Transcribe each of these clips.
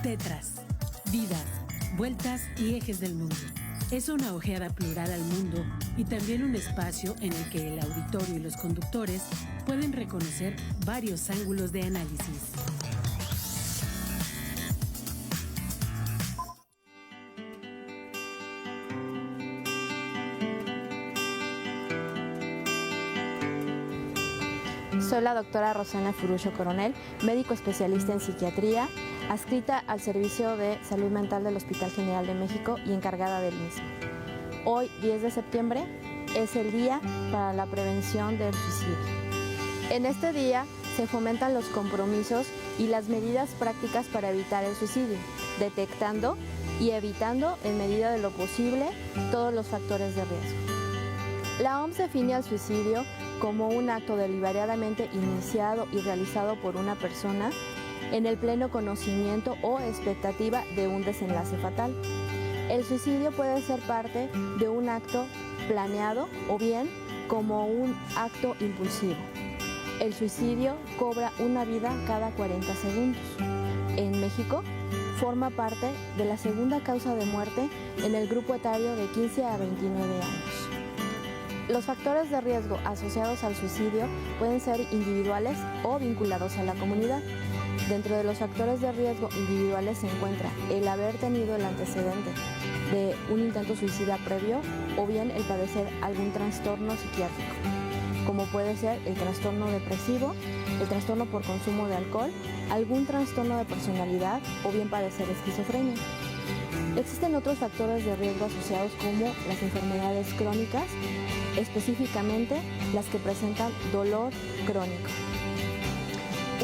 Tetras, vidas, vueltas y ejes del mundo. Es una ojeada plural al mundo y también un espacio en el que el auditorio y los conductores pueden reconocer varios ángulos de análisis. Soy la doctora Rosana Furusho Coronel, médico especialista en psiquiatría, adscrita al Servicio de Salud Mental del Hospital General de México y encargada del mismo. Hoy, 10 de septiembre, es el Día para la Prevención del Suicidio. En este día se fomentan los compromisos y las medidas prácticas para evitar el suicidio, detectando y evitando, en medida de lo posible, todos los factores de riesgo. La OMS define al suicidio como un acto deliberadamente iniciado y realizado por una persona en el pleno conocimiento o expectativa de un desenlace fatal. El suicidio puede ser parte de un acto planeado o bien como un acto impulsivo. El suicidio cobra una vida cada 40 segundos. En México, forma parte de la segunda causa de muerte en el grupo etario de 15 a 29 años. Los factores de riesgo asociados al suicidio pueden ser individuales o vinculados a la comunidad. Dentro de los factores de riesgo individuales se encuentra el haber tenido el antecedente de un intento suicida previo o bien el padecer algún trastorno psiquiátrico, como puede ser el trastorno depresivo, el trastorno por consumo de alcohol, algún trastorno de personalidad o bien padecer esquizofrenia. Existen otros factores de riesgo asociados como las enfermedades crónicas, específicamente las que presentan dolor crónico.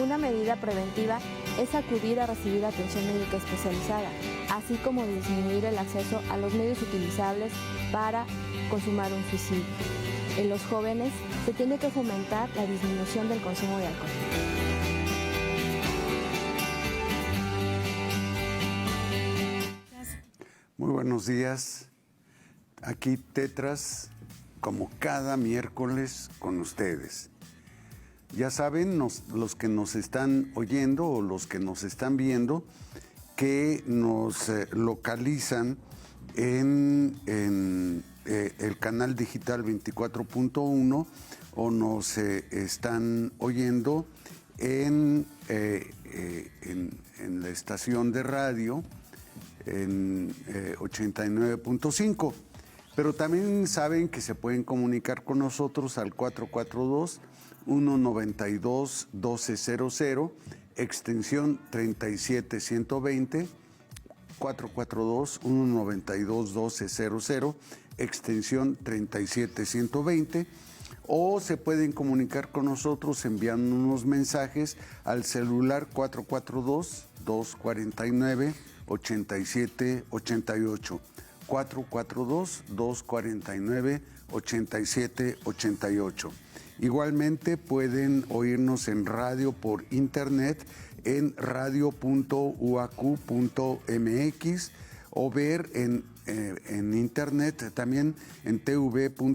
Una medida preventiva es acudir a recibir atención médica especializada, así como disminuir el acceso a los medios utilizables para consumar un suicidio. En los jóvenes se tiene que fomentar la disminución del consumo de alcohol. Muy buenos días. Aquí Tetras, como cada miércoles con ustedes. Ya saben, los que nos están oyendo o los que nos están viendo, que nos localizan en el canal digital 24.1 o nos están oyendo en la estación de radio en 89.5. Pero también saben que se pueden comunicar con nosotros al 442-192-1200, extensión 37120, 442-192-1200, extensión 37120, o se pueden comunicar con nosotros enviando unos mensajes al celular 442-249-8788. 442-249-8788. Igualmente pueden oírnos en radio por internet en radio.uacu.mx o ver en internet también en tv.uacu.mx.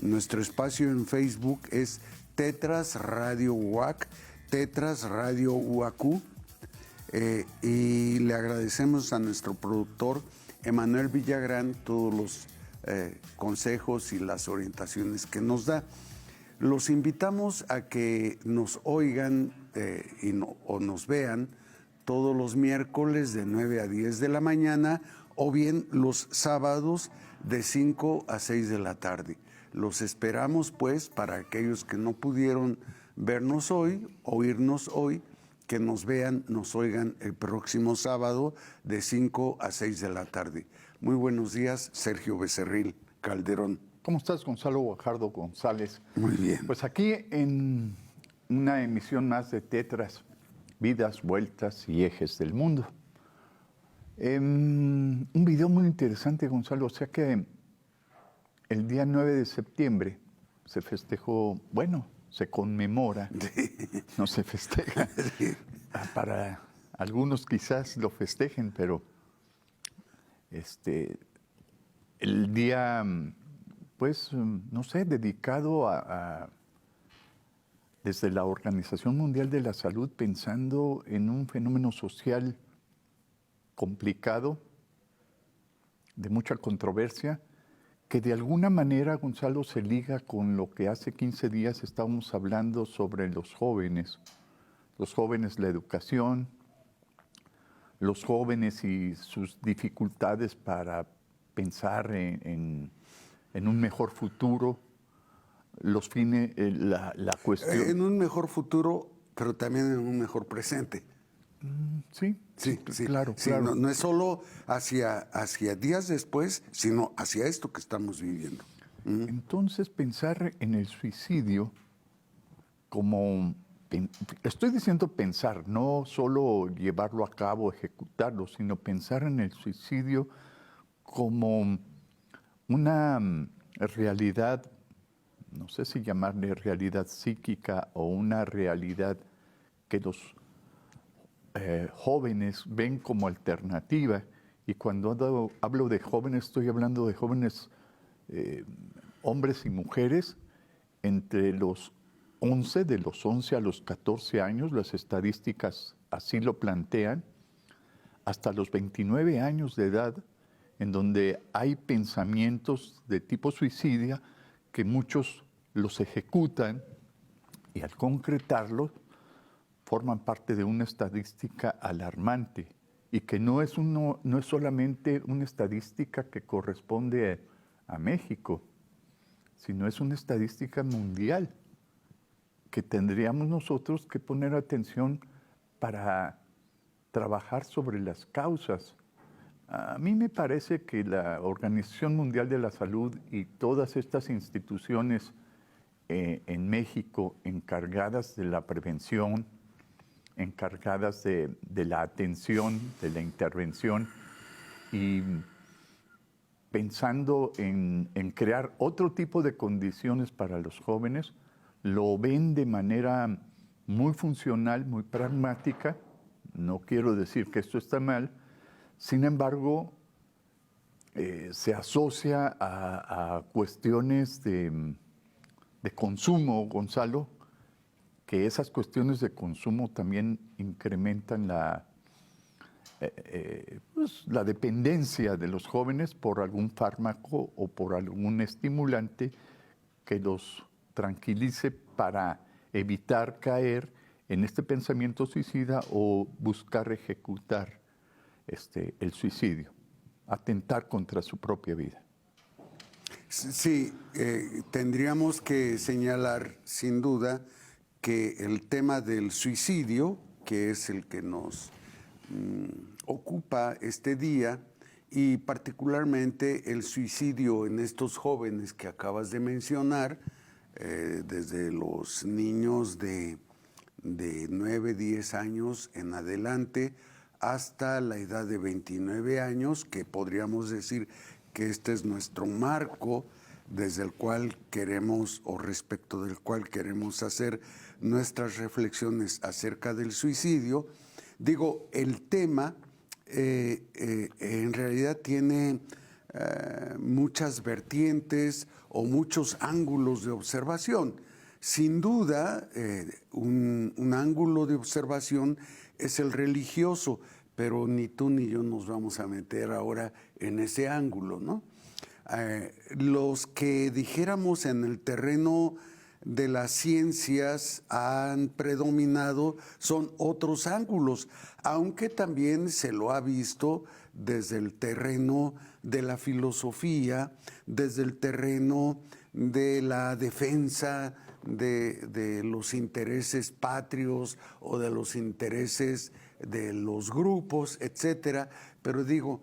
Nuestro espacio en Facebook es Tetras Radio UAC, Tetras Radio UAQ. Y le agradecemos a nuestro productor Emanuel Villagrán todos los consejos y las orientaciones que nos da. Los invitamos a que nos oigan o nos vean todos los miércoles de 9 a 10 de la mañana o bien los sábados de 5 a 6 de la tarde. Los esperamos pues para aquellos que no pudieron vernos hoy, oírnos hoy, que nos vean, nos oigan el próximo sábado de 5 a 6 de la tarde. Muy buenos días, Sergio Becerril Calderón. ¿Cómo estás, Gonzalo Guajardo González? Muy bien. Pues aquí en una emisión más de Tetras, Vidas, Vueltas y Ejes del Mundo. Un video muy interesante, Gonzalo. O sea que el día 9 de septiembre se festejó, bueno, se conmemora, no se festeja. Para algunos quizás lo festejen, pero el día, pues, no sé, dedicado a desde la Organización Mundial de la Salud, pensando en un fenómeno social complicado, de mucha controversia, que de alguna manera, Gonzalo, se liga con lo que hace 15 días estábamos hablando sobre los jóvenes, la educación, los jóvenes y sus dificultades para pensar en un mejor futuro, los fines, la cuestión. En un mejor futuro, pero también en un mejor presente. Sí, claro. Sí, claro. No es solo hacia días después, sino hacia esto que estamos viviendo. Entonces, pensar en el suicidio como... Estoy diciendo pensar, no solo llevarlo a cabo, ejecutarlo, sino pensar en el suicidio como una realidad, no sé si llamarle realidad psíquica o una realidad que los jóvenes ven como alternativa. Y cuando hablo de jóvenes, estoy hablando de jóvenes hombres y mujeres entre los 11, de los 11 a los 14 años, las estadísticas así lo plantean, hasta los 29 años de edad, en donde hay pensamientos de tipo suicida que muchos los ejecutan y al concretarlos forman parte de una estadística alarmante y que no es solamente una estadística que corresponde a México, sino es una estadística mundial que tendríamos nosotros que poner atención para trabajar sobre las causas. A mí me parece que la Organización Mundial de la Salud y todas estas instituciones en México encargadas de la prevención, encargadas de la atención, de la intervención y pensando en crear otro tipo de condiciones para los jóvenes, lo ven de manera muy funcional, muy pragmática. No quiero decir que esto está mal, sin embargo, se asocia a cuestiones de consumo, Gonzalo, que esas cuestiones de consumo también incrementan la dependencia de los jóvenes por algún fármaco o por algún estimulante que los tranquilice para evitar caer en este pensamiento suicida o buscar ejecutar el suicidio, atentar contra su propia vida. Sí, tendríamos que señalar sin duda que el tema del suicidio, que es el que nos ocupa este día, y particularmente el suicidio en estos jóvenes que acabas de mencionar, desde los niños de 9, 10 años en adelante hasta la edad de 29 años, que podríamos decir que este es nuestro marco desde el cual queremos o respecto del cual queremos hacer nuestras reflexiones acerca del suicidio. Digo, el tema en realidad tiene muchas vertientes o muchos ángulos de observación. Sin duda, un ángulo de observación es el religioso, pero ni tú ni yo nos vamos a meter ahora en ese ángulo, ¿no? Los que dijéramos en el terreno de las ciencias han predominado son otros ángulos, aunque también se lo ha visto desde el terreno de la filosofía, desde el terreno de la defensa de los intereses patrios o de los intereses de los grupos, etcétera. Pero digo,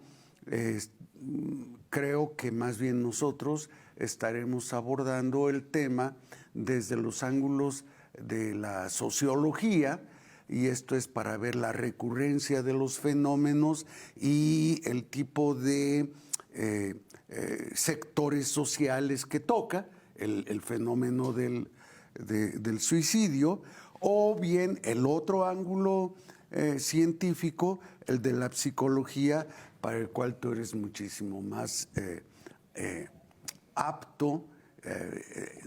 creo que más bien nosotros estaremos abordando el tema desde los ángulos de la sociología, y esto es para ver la recurrencia de los fenómenos y el tipo de sectores sociales que toca el fenómeno del suicidio, o bien el otro ángulo científico, el de la psicología, para el cual tú eres muchísimo más apto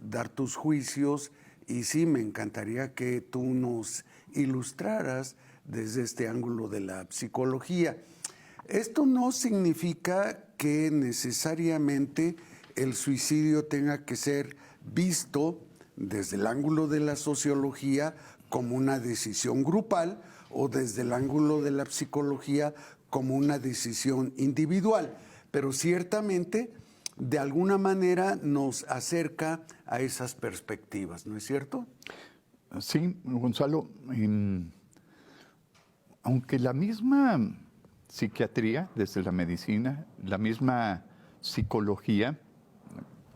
dar tus juicios y sí, me encantaría que tú nos ilustraras desde este ángulo de la psicología. Esto no significa que necesariamente el suicidio tenga que ser visto desde el ángulo de la sociología como una decisión grupal o desde el ángulo de la psicología como una decisión individual, pero ciertamente de alguna manera nos acerca a esas perspectivas, ¿no es cierto? Sí, Gonzalo, aunque la misma psiquiatría, desde la medicina, la misma psicología,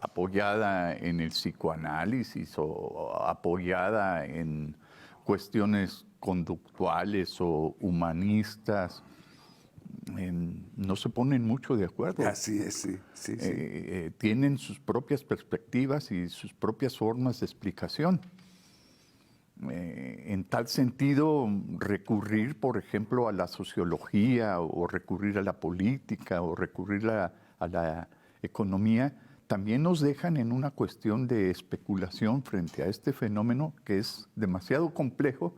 apoyada en el psicoanálisis o apoyada en cuestiones conductuales o humanistas, no se ponen mucho de acuerdo. Así es, sí. Tienen sus propias perspectivas y sus propias formas de explicación. En tal sentido, recurrir, por ejemplo, a la sociología o recurrir a la política o recurrir a la economía, también nos dejan en una cuestión de especulación frente a este fenómeno que es demasiado complejo.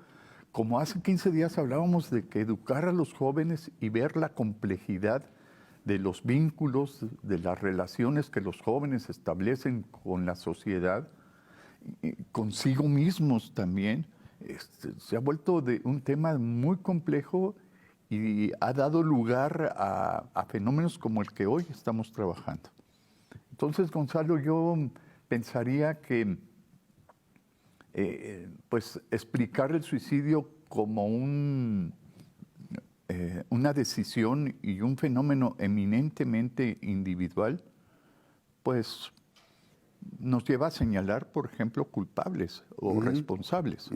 Como hace 15 días hablábamos de que educar a los jóvenes y ver la complejidad de los vínculos, de las relaciones que los jóvenes establecen con la sociedad, consigo mismos también, se ha vuelto de un tema muy complejo y ha dado lugar a fenómenos como el que hoy estamos trabajando. Entonces, Gonzalo, yo pensaría que pues explicar el suicidio como una decisión y un fenómeno eminentemente individual, pues nos lleva a señalar, por ejemplo, culpables o responsables.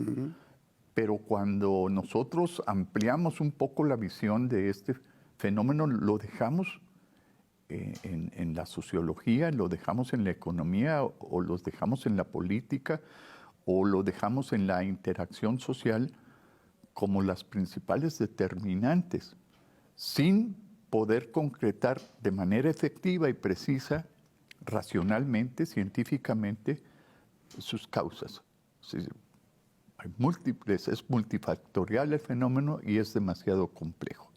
Pero cuando nosotros ampliamos un poco la visión de este fenómeno, lo dejamos en la sociología, lo dejamos en la economía o lo dejamos en la política o lo dejamos en la interacción social como las principales determinantes, sin poder concretar de manera efectiva y precisa, racionalmente, científicamente, sus causas. Hay múltiples, es multifactorial el fenómeno y es demasiado complejo.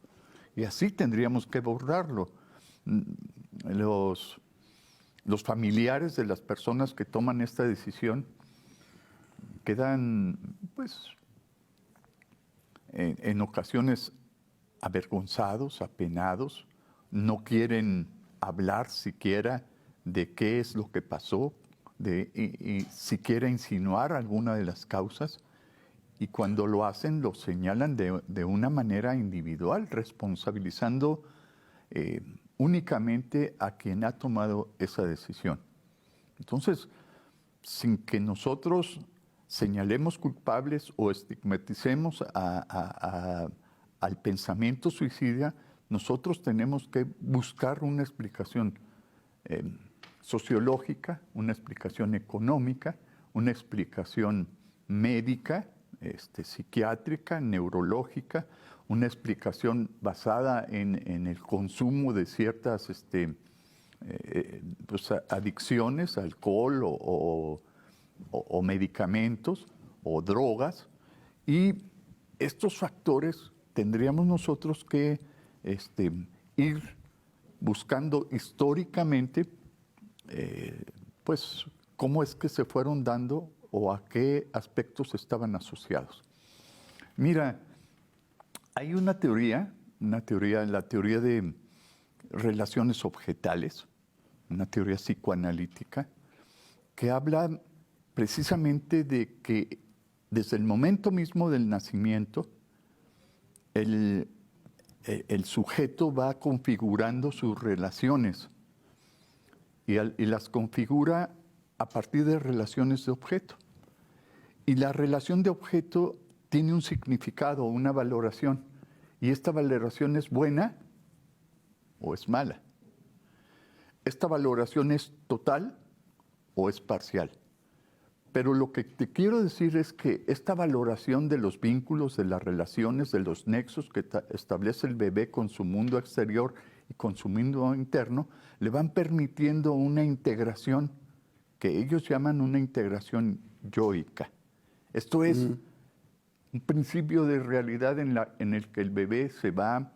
Y así tendríamos que abordarlo. Los familiares de las personas que toman esta decisión quedan, pues, en ocasiones avergonzados, apenados, no quieren hablar siquiera de qué es lo que pasó, y siquiera insinuar alguna de las causas, y cuando lo hacen lo señalan de una manera individual, responsabilizando únicamente a quien ha tomado esa decisión. Entonces, sin que nosotros señalemos culpables o estigmaticemos al pensamiento suicida, nosotros tenemos que buscar una explicación sociológica, una explicación económica, una explicación médica, psiquiátrica, neurológica, una explicación basada en el consumo de ciertas pues, adicciones, alcohol o medicamentos o drogas. Y estos factores tendríamos nosotros que ir buscando históricamente pues cómo es que se fueron dando o a qué aspectos estaban asociados. Mira, hay la teoría de relaciones objetales, una teoría psicoanalítica, que habla precisamente de que desde el momento mismo del nacimiento, el sujeto va configurando sus relaciones y las configura a partir de relaciones de objeto. Y la relación de objeto tiene un significado, una valoración, y esta valoración es buena o es mala. Esta valoración es total o es parcial. Pero lo que te quiero decir es que esta valoración de los vínculos, de las relaciones, de los nexos que establece el bebé con su mundo exterior y con su mundo interno, le van permitiendo una integración que ellos llaman una integración yoica. Esto es un principio de realidad en el que el bebé se va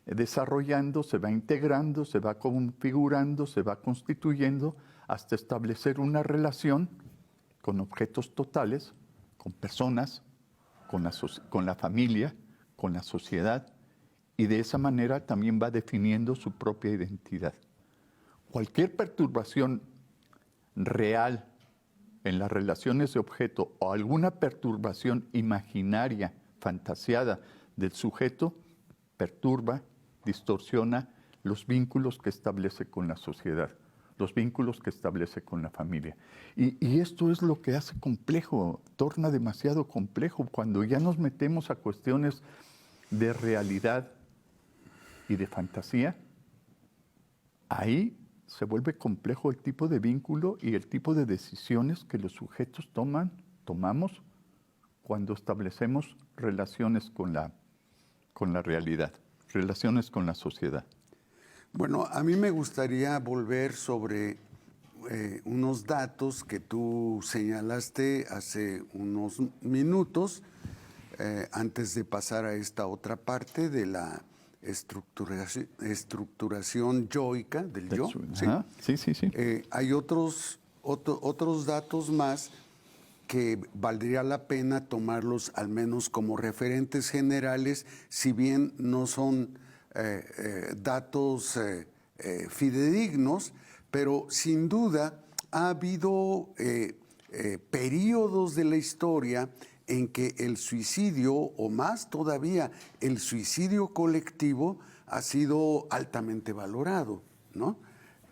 desarrollando, se va integrando, se va configurando, se va constituyendo hasta establecer una relación con objetos totales, con personas, con la familia, con la sociedad, y de esa manera también va definiendo su propia identidad. Cualquier perturbación real en las relaciones de objeto o alguna perturbación imaginaria, fantasiada del sujeto, perturba, distorsiona los vínculos que establece con la sociedad, los vínculos que establece con la familia. Y esto es lo que hace complejo, torna demasiado complejo cuando ya nos metemos a cuestiones de realidad y de fantasía. Ahí se vuelve complejo el tipo de vínculo y el tipo de decisiones que los sujetos tomamos cuando establecemos relaciones con la realidad, relaciones con la sociedad. Bueno, a mí me gustaría volver sobre unos datos que tú señalaste hace unos minutos, antes de pasar a esta otra parte de la estructuración yoica del yo. ¿Sí? Sí. Hay otros datos más que valdría la pena tomarlos al menos como referentes generales, si bien no son datos fidedignos, pero sin duda ha habido periodos de la historia en que el suicidio, o más todavía, el suicidio colectivo ha sido altamente valorado, ¿no?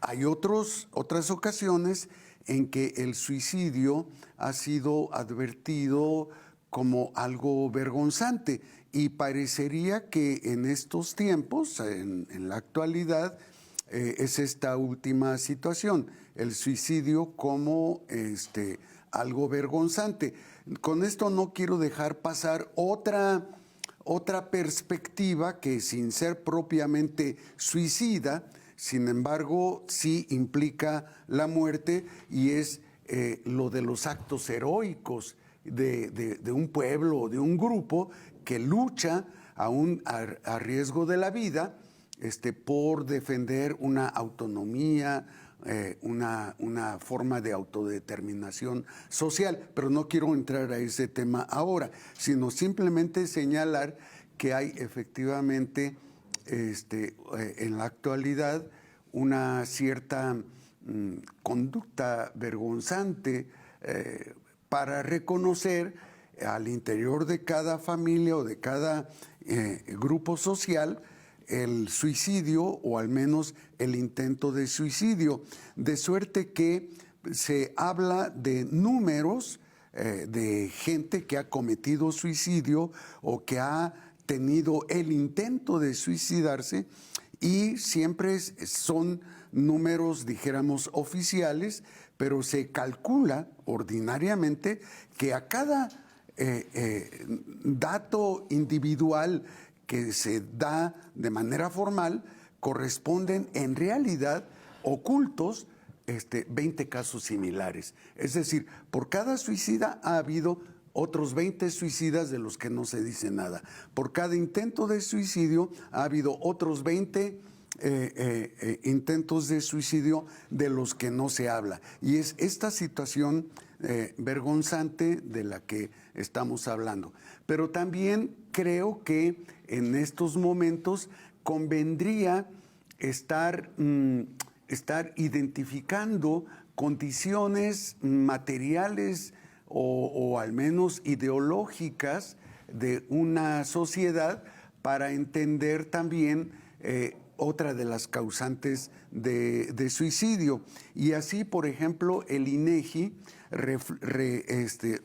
Hay otras ocasiones en que el suicidio ha sido advertido como algo vergonzante, y parecería que en estos tiempos, en la actualidad, es esta última situación, el suicidio como algo vergonzante. Con esto no quiero dejar pasar otra perspectiva que, sin ser propiamente suicida, sin embargo, sí implica la muerte, y es lo de los actos heroicos de un pueblo o de un grupo que lucha aún a riesgo de la vida por defender una autonomía, una forma de autodeterminación social. Pero no quiero entrar a ese tema ahora, sino simplemente señalar que hay efectivamente en la actualidad una cierta conducta vergonzante para reconocer al interior de cada familia o de cada grupo social el suicidio, o al menos el intento de suicidio, de suerte que se habla de números de gente que ha cometido suicidio o que ha tenido el intento de suicidarse, y siempre son números, dijéramos, oficiales, pero se calcula ordinariamente que a cada dato individual que se da de manera formal corresponden en realidad ocultos 20 casos similares. Es decir, por cada suicida ha habido otros 20 suicidas de los que no se dice nada. Por cada intento de suicidio ha habido otros 20 intentos de suicidio de los que no se habla. Y es esta situación vergonzante de la que estamos hablando. Pero también creo que en estos momentos convendría estar identificando condiciones materiales o al menos ideológicas de una sociedad para entender también otra de las causantes de suicidio. Y así, por ejemplo, el INEGI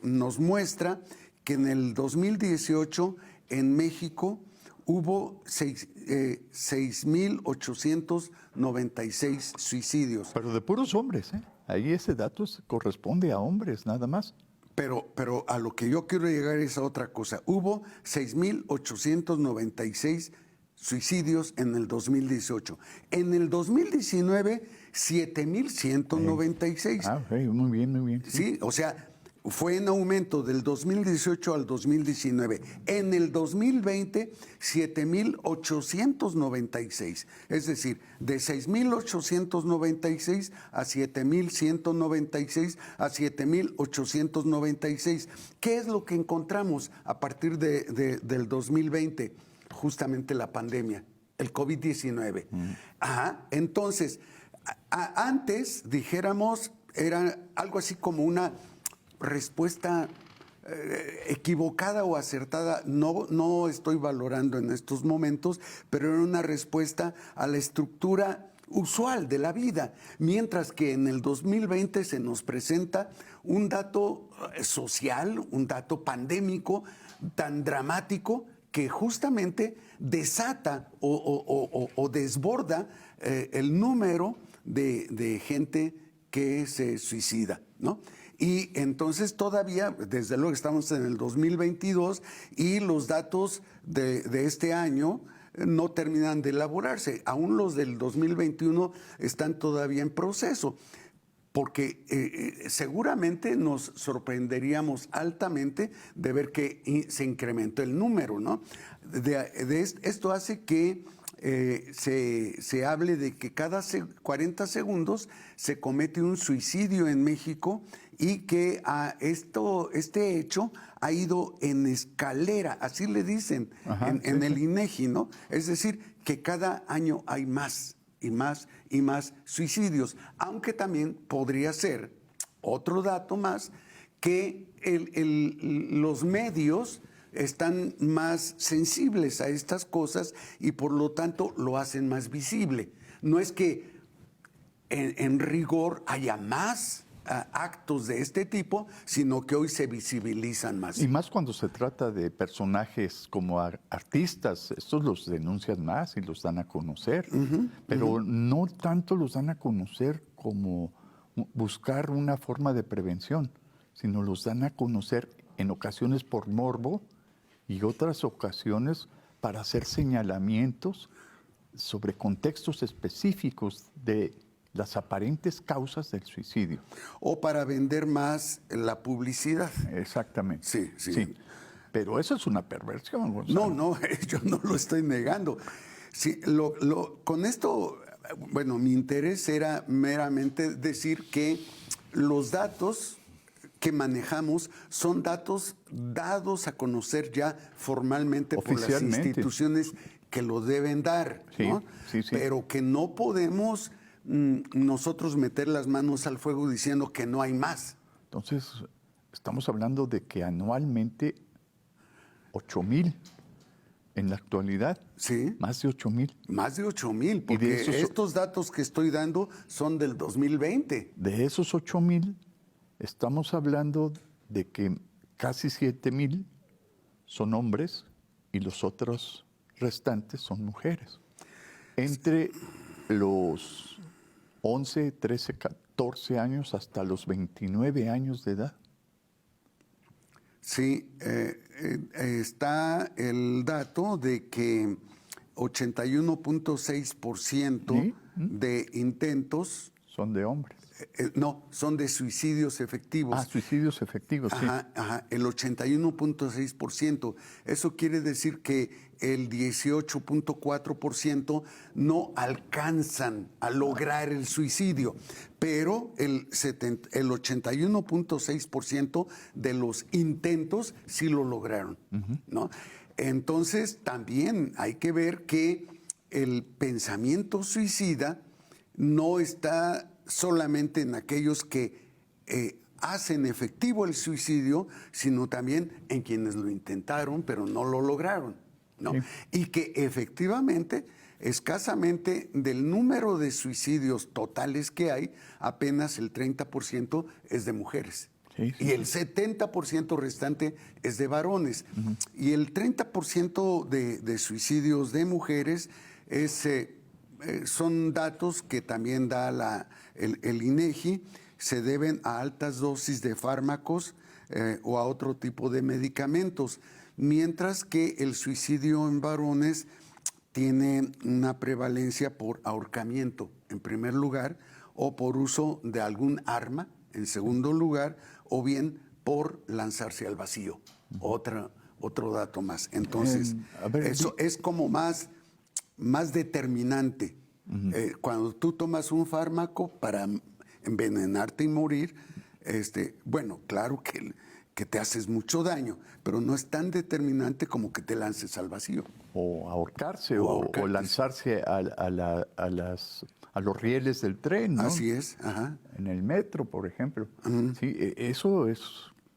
nos muestra que en el 2018 en México hubo 6,896 suicidios. Pero de puros hombres, ¿eh? Ahí ese dato corresponde a hombres, nada más. Pero a lo que yo quiero llegar es a otra cosa. Hubo 6,896 suicidios en el 2018. En el 2019, 7,196. Muy bien, muy bien. Sí, o sea, fue en aumento del 2018 al 2019. En el 2020, 7,896. Es decir, de 6,896 a 7,196 a 7,896. ¿Qué es lo que encontramos a partir del 2020? Justamente la pandemia, el COVID-19. Entonces, antes, dijéramos, era algo así como una respuesta equivocada o acertada, no estoy valorando en estos momentos, pero era una respuesta a la estructura usual de la vida, mientras que en el 2020 se nos presenta un dato social, un dato pandémico tan dramático que justamente desata o desborda el número de gente que se suicida, ¿no? Y entonces todavía, desde luego estamos en el 2022 y los datos de este año no terminan de elaborarse. Aún los del 2021 están todavía en proceso, porque seguramente nos sorprenderíamos altamente de ver que se incrementó el número, ¿no? Esto hace que se hable de que cada 40 segundos se comete un suicidio en México y que este hecho ha ido en escalera, así le dicen en el INEGI, ¿no? Es decir, que cada año hay más y más y más suicidios, aunque también podría ser otro dato más que los medios están más sensibles a estas cosas y por lo tanto lo hacen más visible. No es que en rigor haya más actos de este tipo, sino que hoy se visibilizan más. Y más cuando se trata de personajes como artistas, estos los denuncian más y los dan a conocer, pero no tanto los dan a conocer como buscar una forma de prevención, sino los dan a conocer en ocasiones por morbo y otras ocasiones para hacer señalamientos sobre contextos específicos de las aparentes causas del suicidio. O para vender más la publicidad. Exactamente. Sí. Pero eso es una perversión, Gonzalo. No, yo no lo estoy negando. Sí, con esto, bueno, mi interés era meramente decir que los datos que manejamos son datos dados a conocer ya formalmente por las instituciones que lo deben dar, ¿no? Sí. Pero que no podemos nosotros meter las manos al fuego diciendo que no hay más. Entonces, estamos hablando de que anualmente 8,000 en la actualidad. Sí. Más de 8,000. Más de 8,000, porque estos datos que estoy dando son del 2020. De esos 8,000, estamos hablando de que casi 7,000 son hombres y los otros restantes son mujeres. Entre los 11, 13, 14 años hasta los 29 años de edad. Sí, está el dato de que 81.6% de intentos son de hombres. No, son de suicidios efectivos. Suicidios efectivos, sí. El 81.6%. Eso quiere decir que el 18.4% no alcanzan a lograr el suicidio, pero el 81.6% de los intentos sí lo lograron, ¿no? Entonces, también hay que ver que el pensamiento suicida no está solamente en aquellos que hacen efectivo el suicidio, sino también en quienes lo intentaron, pero no lo lograron, ¿no? Sí. Y que efectivamente, escasamente del número de suicidios totales que hay, apenas el 30% es de mujeres. Sí. Y el 70% restante es de varones. Y el 30% de suicidios de mujeres son datos que también da el INEGI, se deben a altas dosis de fármacos o a otro tipo de medicamentos, mientras que el suicidio en varones tiene una prevalencia por ahorcamiento, en primer lugar, o por uso de algún arma, en segundo lugar, o bien por lanzarse al vacío. Otro dato más. Entonces, eso es como más determinante. Cuando tú tomas un fármaco para envenenarte y morir, bueno, claro que te haces mucho daño, pero no es tan determinante como que te lances al vacío. O ahorcarse, o lanzarse a los rieles del tren, ¿no? Así es, ajá. En el metro, por ejemplo. Sí,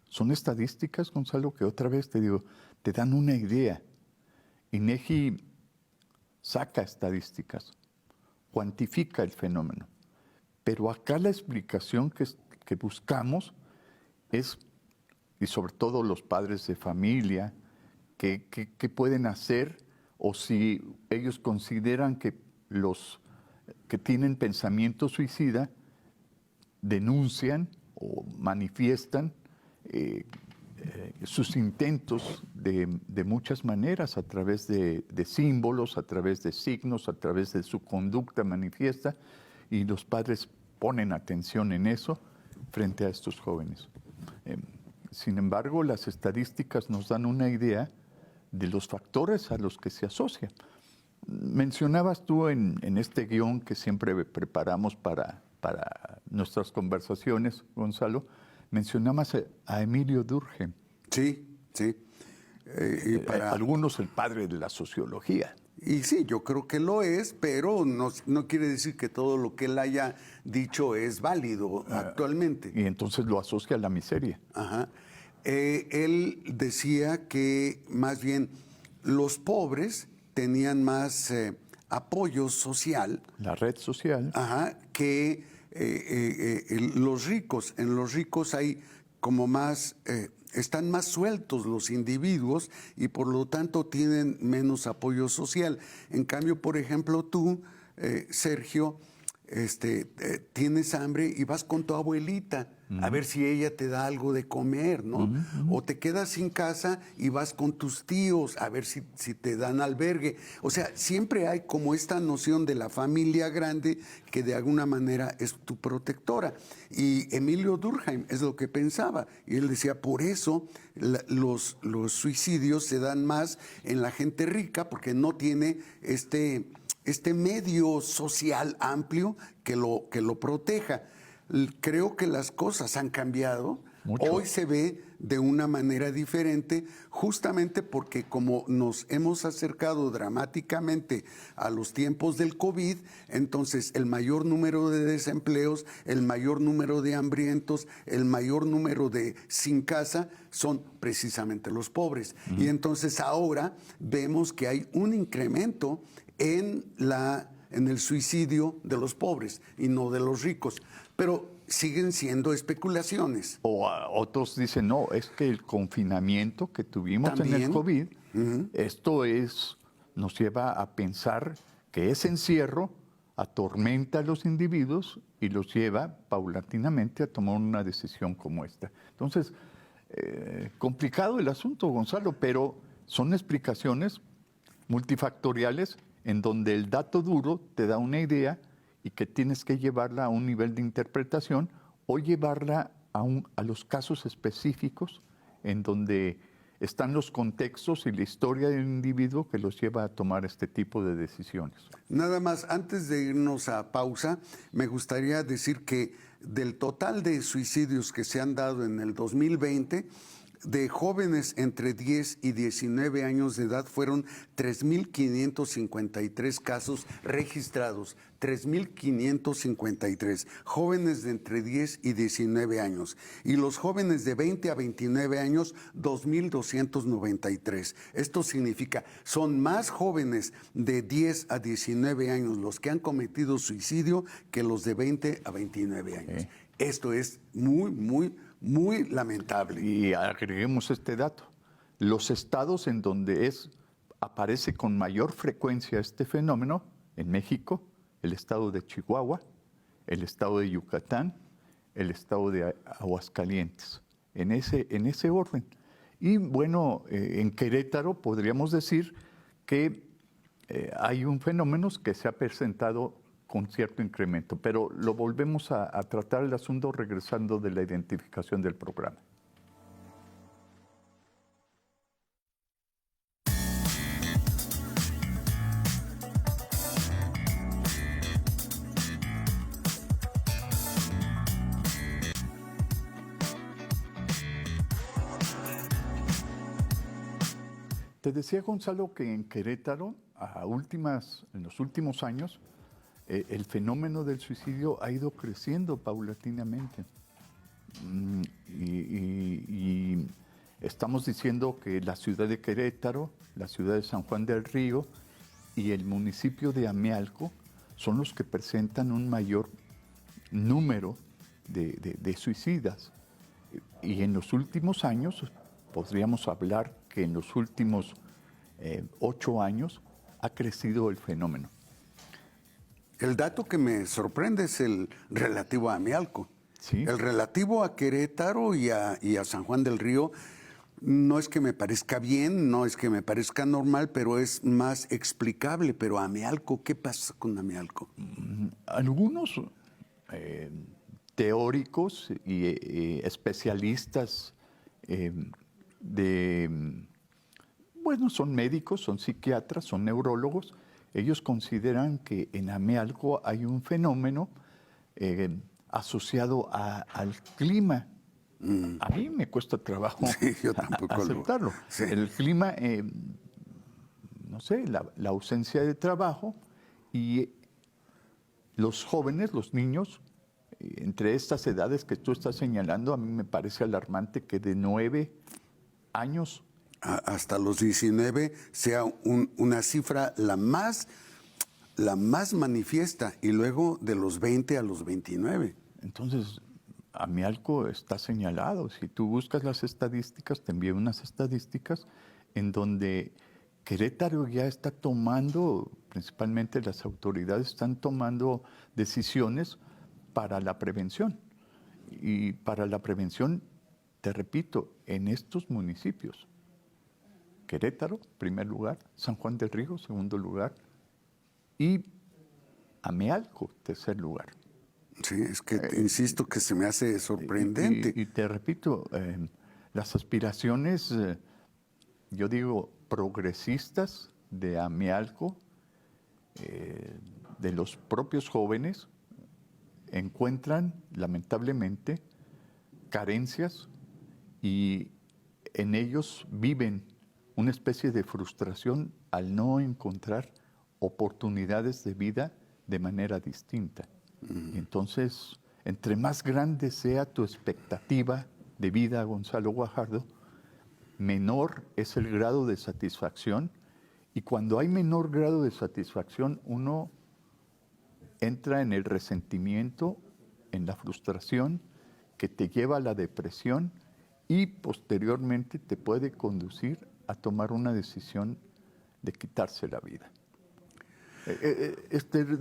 son estadísticas, Gonzalo, que otra vez te digo, te dan una idea. INEGI saca estadísticas, cuantifica el fenómeno. Pero acá la explicación que buscamos es, y sobre todo los padres de familia, qué pueden hacer, o si ellos consideran que los que tienen pensamiento suicida denuncian o manifiestan sus intentos de muchas maneras, a través de símbolos, a través de signos, a través de su conducta manifiesta, y los padres ponen atención en eso frente a estos jóvenes. Sin embargo, las estadísticas nos dan una idea de los factores a los que se asocia. Mencionabas tú en este guión que siempre preparamos para nuestras conversaciones, Gonzalo, mencionabas a Emilio Durkheim. Sí. Para algunos el padre de la sociología. Y sí, yo creo que lo es, pero no quiere decir que todo lo que él haya dicho es válido actualmente. Y entonces lo asocia a la miseria. Ajá. Él decía que más bien los pobres tenían más apoyo social. La red social. Ajá, que los ricos. En los ricos hay como más... están más sueltos los individuos y por lo tanto tienen menos apoyo social. En cambio, por ejemplo, tú, Sergio, tienes hambre y vas con tu abuelita a ver si ella te da algo de comer, ¿no? O te quedas sin casa y vas con tus tíos a ver si te dan albergue. O sea, siempre hay como esta noción de la familia grande que de alguna manera es tu protectora. Y Emilio Durkheim es lo que pensaba. Y él decía, por eso los suicidios se dan más en la gente rica, porque no tiene este medio social amplio que lo proteja. Creo que las cosas han cambiado. Mucho. Hoy se ve de una manera diferente, justamente porque como nos hemos acercado dramáticamente a los tiempos del COVID, entonces el mayor número de desempleos, el mayor número de hambrientos, el mayor número de sin casa son precisamente los pobres. Y entonces ahora vemos que hay un incremento en el suicidio de los pobres y no de los ricos. Pero siguen siendo especulaciones. O otros dicen, no, es que el confinamiento que tuvimos en el COVID, esto nos lleva a pensar que ese encierro atormenta a los individuos y los lleva paulatinamente a tomar una decisión como esta. Entonces, complicado el asunto, Gonzalo, pero son explicaciones multifactoriales en donde el dato duro te da una idea y que tienes que llevarla a un nivel de interpretación o llevarla a los casos específicos en donde están los contextos y la historia del individuo que los lleva a tomar este tipo de decisiones. Nada más, antes de irnos a pausa, me gustaría decir que del total de suicidios que se han dado en el 2020, de jóvenes entre 10 y 19 años de edad fueron 3.553 casos registrados, 3.553 jóvenes de entre 10 y 19 años. Y los jóvenes de 20 a 29 años, 2.293. Esto significa, son más jóvenes de 10 a 19 años los que han cometido suicidio que los de 20 a 29 años. Esto es muy lamentable. Y agreguemos este dato. Los estados en donde aparece con mayor frecuencia este fenómeno, en México, el estado de Chihuahua, el estado de Yucatán, el estado de Aguascalientes, en ese orden. Y bueno, en Querétaro podríamos decir que hay un fenómeno que se ha presentado con cierto incremento, pero lo volvemos a tratar el asunto regresando de la identificación del programa. Te decía, Gonzalo, que en Querétaro, en los últimos años, el fenómeno del suicidio ha ido creciendo paulatinamente. Y estamos diciendo que la ciudad de Querétaro, la ciudad de San Juan del Río y el municipio de Amealco son los que presentan un mayor número de suicidas. Y en los últimos años, podríamos hablar que en los últimos 8 años ha crecido el fenómeno. El dato que me sorprende es el relativo a Amealco. Sí. El relativo a Querétaro y a San Juan del Río no es que me parezca bien, no es que me parezca normal, pero es más explicable. Pero Amealco, ¿qué pasa con Amealco? Algunos teóricos y especialistas bueno, son médicos, son psiquiatras, son neurólogos. Ellos consideran que en Amealco hay un fenómeno asociado al clima. A mí me cuesta trabajo yo tampoco aceptarlo. Sí. El clima, no sé, la ausencia de trabajo y los jóvenes, los niños, entre estas edades que tú estás señalando, a mí me parece alarmante que de 9 años hasta los 19 sea una cifra la más manifiesta, y luego de los 20 a los 29. Entonces, Amealco está señalado. Si tú buscas las estadísticas, te envío unas estadísticas en donde Querétaro ya está tomando, principalmente las autoridades están tomando decisiones para la prevención. Y para la prevención, te repito, en estos municipios. Querétaro, primer lugar, San Juan del Río, segundo lugar, y Amealco, tercer lugar. Sí, es que insisto que se me hace sorprendente. Y te repito, las aspiraciones, yo digo, progresistas de Amealco, de los propios jóvenes, encuentran lamentablemente carencias y en ellos viven una especie de frustración al no encontrar oportunidades de vida de manera distinta. Y entonces, entre más grande sea tu expectativa de vida, Gonzalo Guajardo, menor es el grado de satisfacción, y cuando hay menor grado de satisfacción, uno entra en el resentimiento, en la frustración, que te lleva a la depresión y posteriormente te puede conducir a tomar una decisión de quitarse la vida.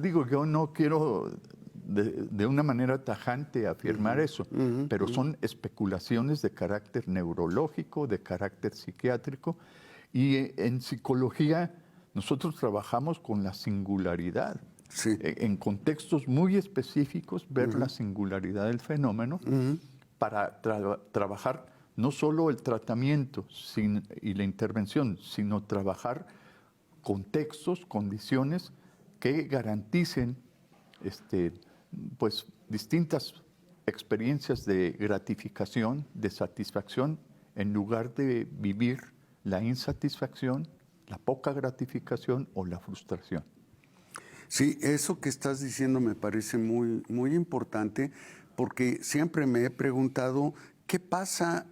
Digo, yo no quiero de una manera tajante afirmar eso, pero son especulaciones de carácter neurológico, de carácter psiquiátrico, y en psicología nosotros trabajamos con la singularidad. Sí. En contextos muy específicos, ver la singularidad del fenómeno para trabajar no solo el tratamiento y la intervención, sino trabajar contextos, condiciones que garanticen pues, distintas experiencias de gratificación, de satisfacción, en lugar de vivir la insatisfacción, la poca gratificación o la frustración. Sí, eso que estás diciendo me parece muy, muy importante, porque siempre me he preguntado qué pasa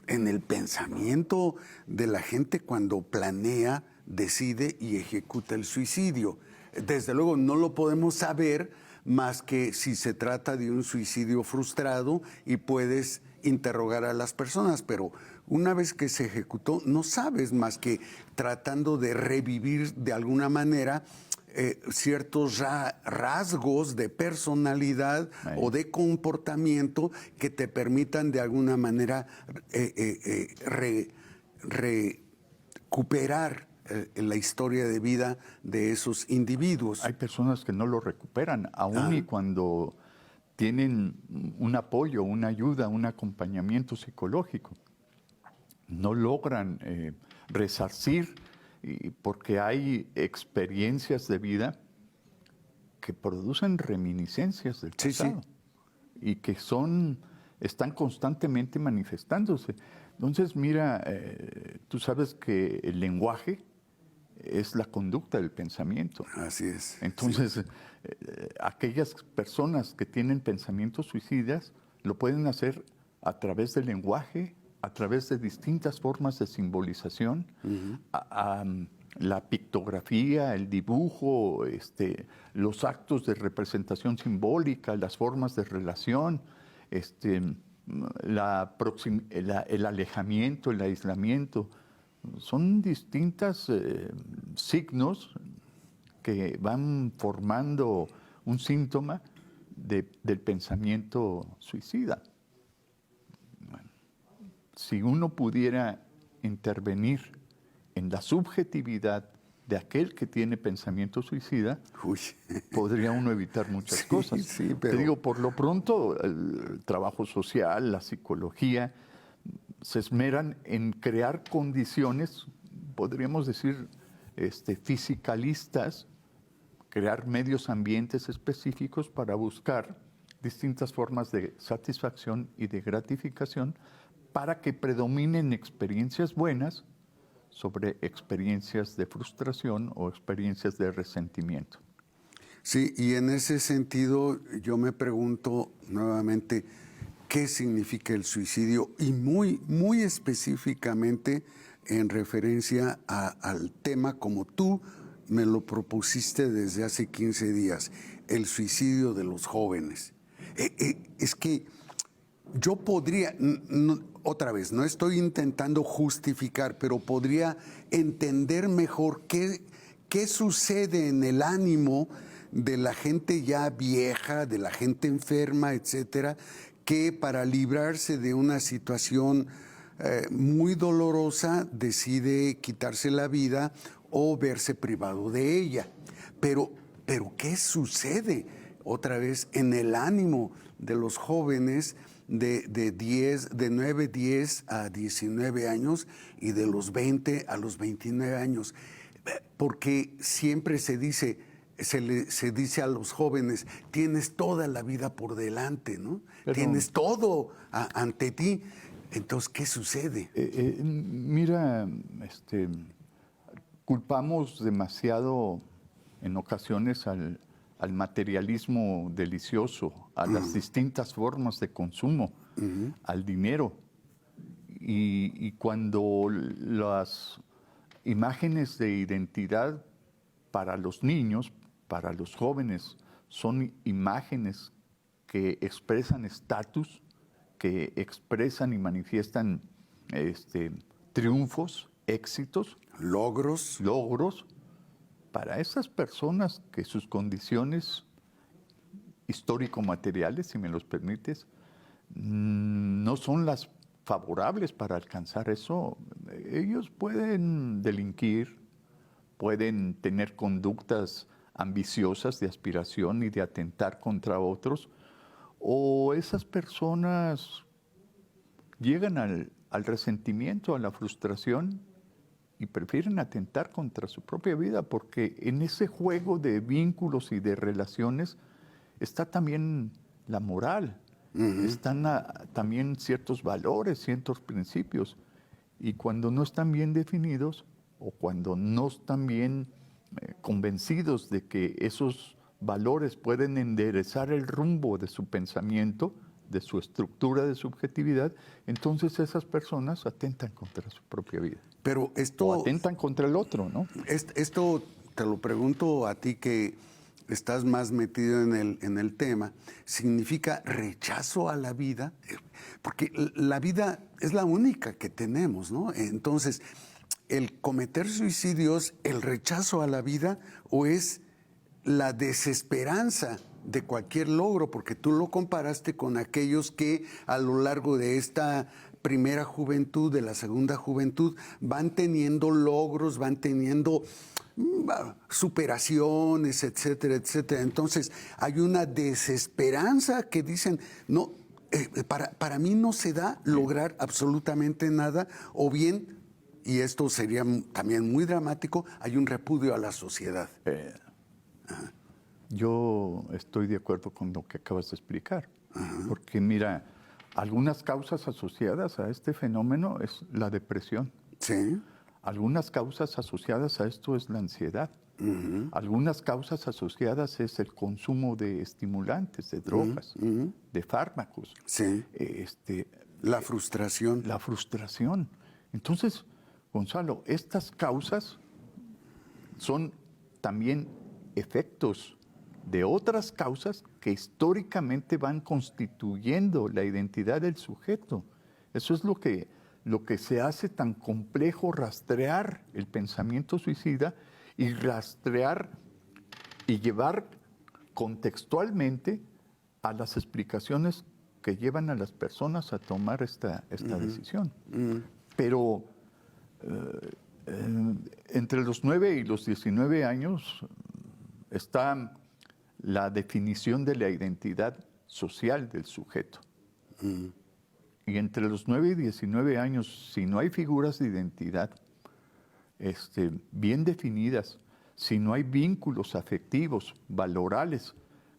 en el pensamiento de la gente cuando planea, decide y ejecuta el suicidio. Desde luego no lo podemos saber más que si se trata de un suicidio frustrado y puedes interrogar a las personas, pero una vez que se ejecutó no sabes más que tratando de revivir de alguna manera ciertos rasgos de personalidad o de comportamiento que te permitan de alguna manera recuperar la historia de vida de esos individuos. Hay personas que no lo recuperan, aún y cuando tienen un apoyo, una ayuda, un acompañamiento psicológico. No logran resarcir, porque hay experiencias de vida que producen reminiscencias del pasado y que son están constantemente manifestándose. Entonces, mira, tú sabes que el lenguaje es la conducta del pensamiento. Así es. Entonces, sí. Aquellas personas que tienen pensamientos suicidas lo pueden hacer a través del lenguaje, a través de distintas formas de simbolización, la pictografía, el dibujo, los actos de representación simbólica, las formas de relación, el alejamiento, el aislamiento. Son distintos signos que van formando un síntoma del pensamiento suicida. Bueno, si uno pudiera intervenir en la subjetividad de aquel que tiene pensamiento suicida, podría uno evitar muchas cosas. Sí, pero... Te digo, por lo pronto, el trabajo social, la psicología, se esmeran en crear condiciones, podríamos decir, fisicalistas, crear medios ambientes específicos para buscar distintas formas de satisfacción y de gratificación para que predominen experiencias buenas sobre experiencias de frustración o experiencias de resentimiento. Sí, y en ese sentido yo me pregunto nuevamente qué significa el suicidio y muy específicamente en referencia al tema como tú me lo propusiste desde hace 15 días, el suicidio de los jóvenes. Es que yo podría, otra vez, no estoy intentando justificar, pero podría entender mejor qué sucede en el ánimo de la gente ya vieja, de la gente enferma, etcétera, que para librarse de una situación muy dolorosa decide quitarse la vida o verse privado de ella. Pero ¿qué sucede otra vez en el ánimo de los jóvenes de 9, 10 a 19 años y de los 20 a los 29 años? Porque siempre se dice a los jóvenes, tienes toda la vida por delante, ¿no? Pero tienes todo ante ti. Entonces, ¿qué sucede? Mira, culpamos demasiado en ocasiones al materialismo delicioso, a las distintas formas de consumo, al dinero. Y cuando las imágenes de identidad para los niños, para los jóvenes, son imágenes que expresan estatus, que expresan y manifiestan triunfos, éxitos, logros. Para esas personas que sus condiciones histórico-materiales, si me los permites, no son las favorables para alcanzar eso, ellos pueden delinquir, pueden tener conductas ambiciosas de aspiración y de atentar contra otros, o esas personas llegan al resentimiento, a la frustración y prefieren atentar contra su propia vida, porque en ese juego de vínculos y de relaciones está también la moral, están también ciertos valores, ciertos principios, y cuando no están bien definidos o cuando no están bien convencidos de que esos valores pueden enderezar el rumbo de su pensamiento, de su estructura de subjetividad, entonces esas personas atentan contra su propia vida. Pero esto, o atentan contra el otro, ¿no? Esto te lo pregunto a ti que estás más metido en el tema, ¿significa rechazo a la vida? Porque la vida es la única que tenemos, ¿no? Entonces, ¿el cometer suicidios, el rechazo a la vida o es la desesperanza de cualquier logro? Porque tú lo comparaste con aquellos que a lo largo de esta primera juventud, de la segunda juventud, van teniendo logros, van teniendo superaciones, etcétera, etcétera. Entonces, hay una desesperanza que dicen, no, para mí no se da lograr absolutamente nada, o bien, y esto sería también muy dramático, hay un repudio a la sociedad. Yo estoy de acuerdo con lo que acabas de explicar, porque mira, Algunas causas asociadas a este fenómeno es la depresión. Sí. Algunas causas asociadas a esto es la ansiedad. Algunas causas asociadas es el consumo de estimulantes, de drogas, de fármacos. Sí. La frustración. La frustración. Entonces, Gonzalo, estas causas son también efectos de otras causas que históricamente van constituyendo la identidad del sujeto. Eso es lo que se hace tan complejo, rastrear el pensamiento suicida y rastrear y llevar contextualmente a las explicaciones que llevan a las personas a tomar esta decisión. Pero entre los 9 y los 19 años está la definición de la identidad social del sujeto. Y entre los 9 y 19 años, si no hay figuras de identidad bien definidas, si no hay vínculos afectivos, valorales,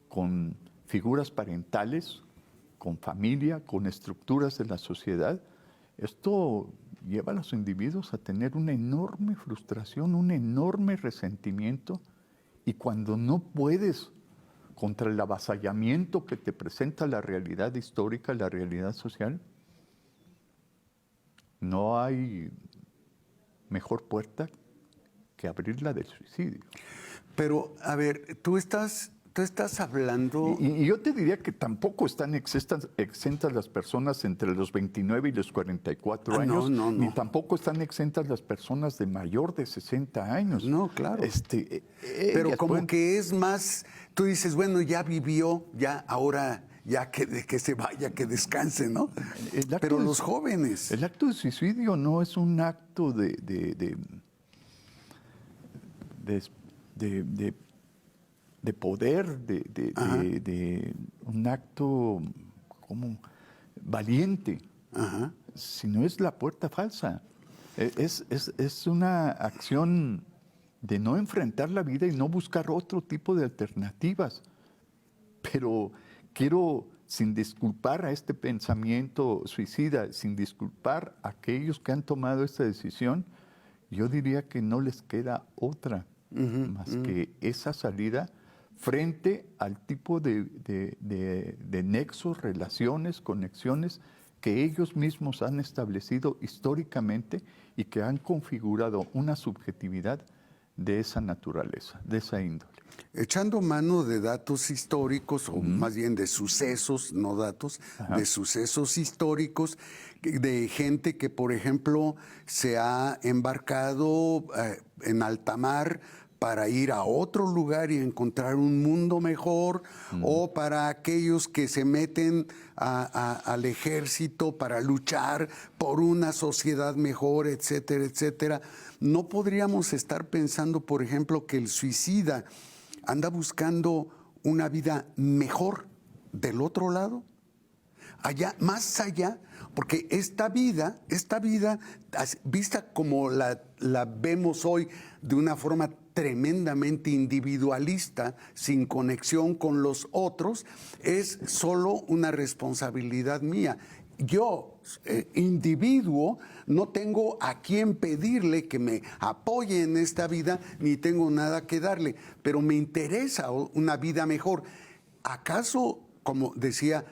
con figuras parentales, con familia, con estructuras de la sociedad, esto lleva a los individuos a tener una enorme frustración, un enorme resentimiento, y cuando no puedes contra el avasallamiento que te presenta la realidad histórica, la realidad social, no hay mejor puerta que abrirla del suicidio. Pero, a ver, tú estás hablando... Y yo te diría que tampoco están exentas las personas entre los 29 y los 44 años, no. ni tampoco están exentas las personas de mayor de 60 años. No, claro. Pero como pueden... que es más, tú dices, bueno, ya vivió, ya ahora... ya que se vaya, que descanse, ¿no? Pero los jóvenes... El acto de suicidio no es un acto de poder, de un acto como valiente, sino es la puerta falsa. Es una acción de no enfrentar la vida y no buscar otro tipo de alternativas. Pero quiero, sin disculpar a este pensamiento suicida, sin disculpar a aquellos que han tomado esta decisión, yo diría que no les queda otra más que esa salida frente al tipo de nexos, relaciones, conexiones que ellos mismos han establecido históricamente y que han configurado una subjetividad de esa naturaleza, de esa índole. Echando mano de datos históricos, o más bien de sucesos, no datos, de sucesos históricos, de gente que, por ejemplo, se ha embarcado en alta mar para ir a otro lugar y encontrar un mundo mejor, o para aquellos que se meten al ejército para luchar por una sociedad mejor, etcétera, etcétera. ¿No podríamos estar pensando, por ejemplo, que el suicida anda buscando una vida mejor del otro lado? Allá, más allá, porque esta vida, vista como la vemos hoy de una forma tremendamente individualista, sin conexión con los otros, es solo una responsabilidad mía. Yo, individuo, no tengo a quién pedirle que me apoye en esta vida, ni tengo nada que darle, pero me interesa una vida mejor. ¿Acaso, como decía,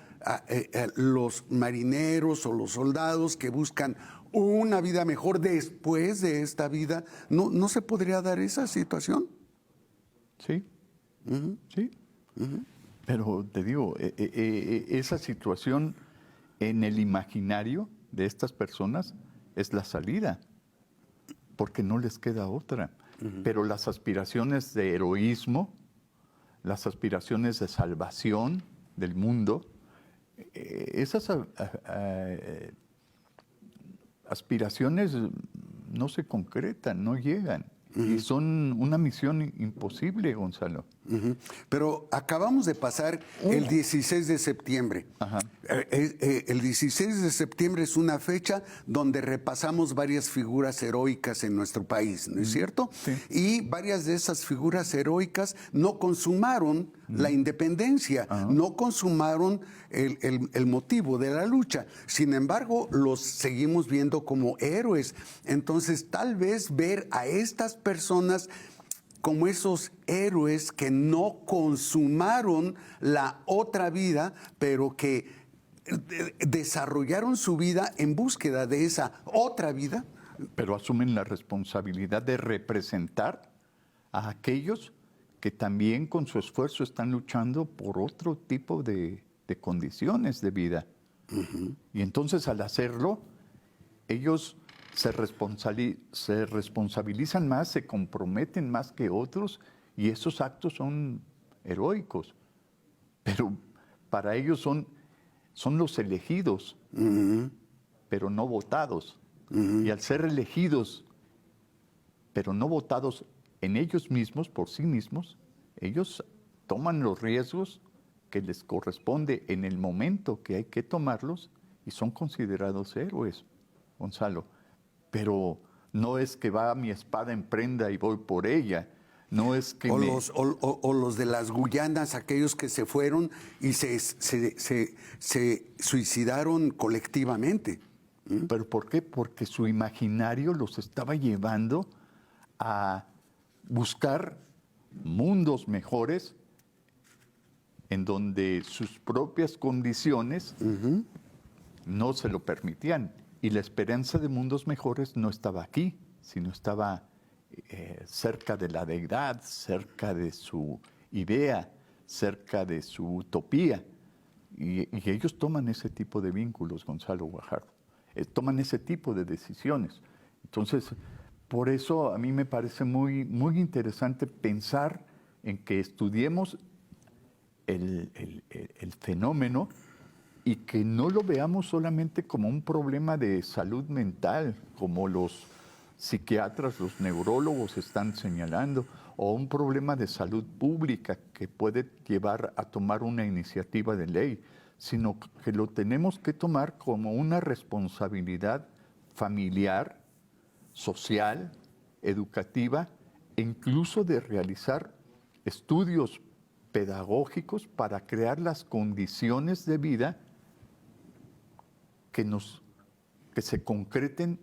los marineros o los soldados que buscan una vida mejor después de esta vida, no se podría dar esa situación? Sí, sí. Pero te digo, esa situación en el imaginario de estas personas es la salida, porque no les queda otra. Pero las aspiraciones de heroísmo, las aspiraciones de salvación del mundo, esas aspiraciones no se concretan, no llegan. Y son una misión imposible, Gonzalo. Pero acabamos de pasar el 16 de septiembre. El 16 de septiembre es una fecha donde repasamos varias figuras heroicas en nuestro país, ¿no es cierto? Sí. Y varias de esas figuras heroicas no consumaron la independencia, no consumaron el motivo de la lucha. Sin embargo, los seguimos viendo como héroes. Entonces, tal vez ver a estas personas como esos héroes que no consumaron la otra vida, pero que desarrollaron su vida en búsqueda de esa otra vida. Pero asumen la responsabilidad de representar a aquellos que también con su esfuerzo están luchando por otro tipo de condiciones de vida. Y entonces al hacerlo, ellos se responsabilizan más, se comprometen más que otros, y esos actos son heroicos. Pero para ellos son los elegidos, pero no votados. Y al ser elegidos, pero no votados en ellos mismos, por sí mismos, ellos toman los riesgos que les corresponde en el momento que hay que tomarlos y son considerados héroes, Gonzalo. Pero no es que va mi espada en prenda y voy por ella. No es que los de las Guyanas, aquellos que se fueron y se suicidaron colectivamente. ¿Pero por qué? Porque su imaginario los estaba llevando a buscar mundos mejores en donde sus propias condiciones no se lo permitían. Y la esperanza de mundos mejores no estaba aquí, sino estaba cerca de la deidad, cerca de su idea, cerca de su utopía. Y ellos toman ese tipo de vínculos, Gonzalo Guajardo. Toman ese tipo de decisiones. Entonces, por eso a mí me parece muy, muy interesante pensar en que estudiemos el fenómeno y que no lo veamos solamente como un problema de salud mental, como los psiquiatras, los neurólogos están señalando, o un problema de salud pública que puede llevar a tomar una iniciativa de ley, sino que lo tenemos que tomar como una responsabilidad familiar, social, educativa, e incluso de realizar estudios pedagógicos para crear las condiciones de vida que se concreten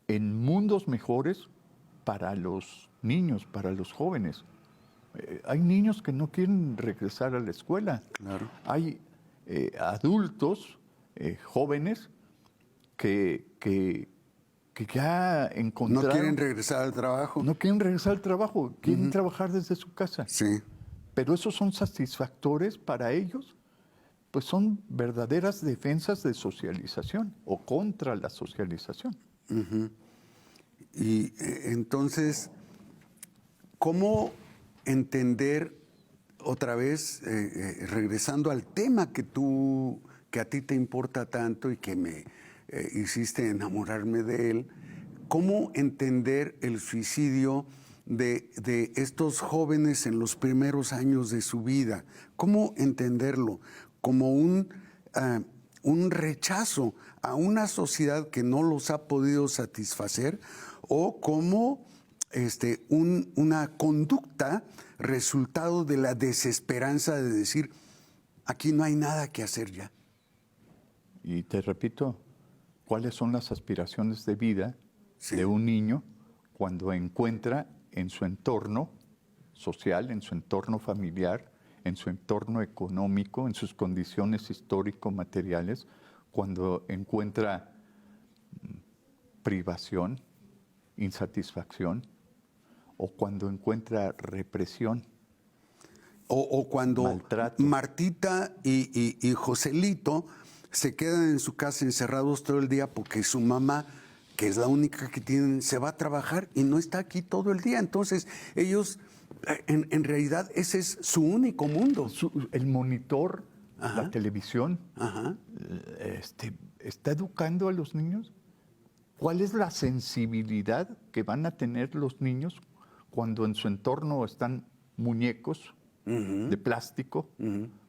en mundos mejores para los niños, para los jóvenes. Hay niños que no quieren regresar a la escuela. Claro. Hay adultos, jóvenes, que ya encontraron... No quieren regresar al trabajo. No quieren regresar al trabajo, quieren trabajar desde su casa. Sí. Pero esos son satisfactores para ellos, pues son verdaderas defensas de socialización o contra la socialización. Y entonces, ¿cómo entender otra vez, regresando al tema que a ti te importa tanto y que me hiciste enamorarme de él, cómo entender el suicidio de estos jóvenes en los primeros años de su vida? ¿Cómo entenderlo? Como un rechazo a una sociedad que no los ha podido satisfacer, o como una conducta resultado de la desesperanza de decir, aquí no hay nada que hacer ya. Y te repito, ¿cuáles son las aspiraciones de vida de un niño cuando encuentra en su entorno social, en su entorno familiar, en su entorno económico, en sus condiciones histórico-materiales, cuando encuentra privación, insatisfacción, o cuando encuentra represión? O cuando maltrato. Martita y Joselito se quedan en su casa encerrados todo el día porque su mamá, que es la única que tienen, se va a trabajar y no está aquí todo el día. Entonces ellos, en realidad, ese es su único mundo. El monitor, la televisión, ¿está educando a los niños? ¿Cuál es la sensibilidad que van a tener los niños cuando en su entorno están muñecos de plástico,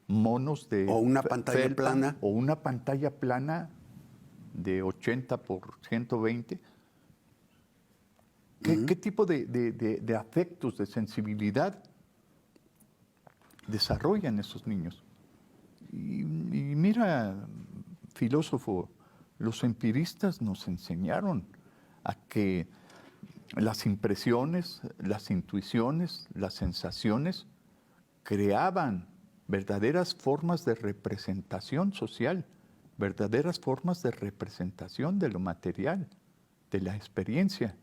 monos de O una pantalla felpa, plana. o una pantalla plana de 80 por 120. ¿Qué tipo de afectos, de sensibilidad desarrollan esos niños? Y mira, filósofo, los empiristas nos enseñaron a que las impresiones, las intuiciones, las sensaciones creaban verdaderas formas de representación social, verdaderas formas de representación de lo material, de la experiencia.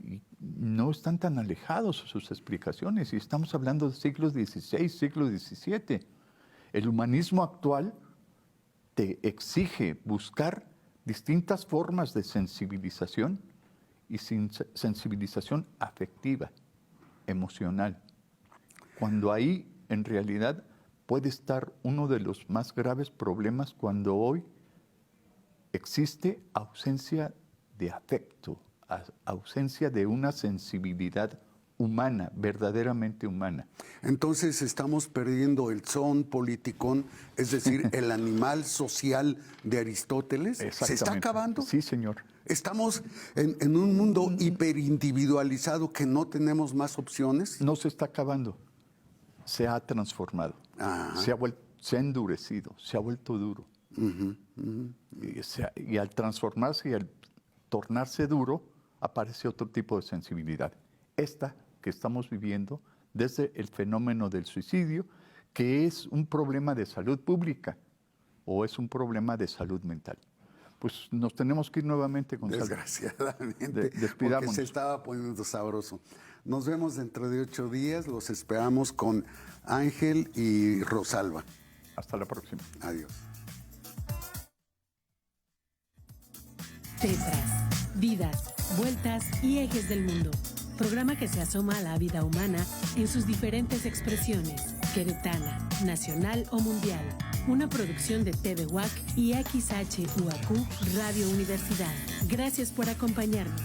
Y no están tan alejados sus explicaciones, y estamos hablando de siglos XVI, siglo XVII. El humanismo actual te exige buscar distintas formas de sensibilización y sensibilización afectiva, emocional. Cuando ahí, en realidad, puede estar uno de los más graves problemas cuando hoy existe ausencia de afecto, ausencia de una sensibilidad humana, verdaderamente humana. Entonces estamos perdiendo el son politicón, es decir, el animal social de Aristóteles. ¿Se está acabando? Sí, señor. ¿Estamos en un mundo hiperindividualizado que no tenemos más opciones? No se está acabando, se ha transformado, se ha endurecido, se ha vuelto duro. Y al transformarse y al tornarse duro, aparece otro tipo de sensibilidad. Esta que estamos viviendo desde el fenómeno del suicidio, que es un problema de salud pública o es un problema de salud mental. Pues nos tenemos que ir nuevamente, Gonzalo. Desgraciadamente, despidámonos. porque se estaba poniendo sabroso. Nos vemos dentro de 8 días, los esperamos con Ángel y Rosalba. Hasta la próxima. Adiós. Tetras, vidas, vueltas y ejes del mundo. Programa que se asoma a la vida humana en sus diferentes expresiones, queretana, nacional o mundial. Una producción de TVUAC y XHUAQ Radio Universidad. Gracias por acompañarnos.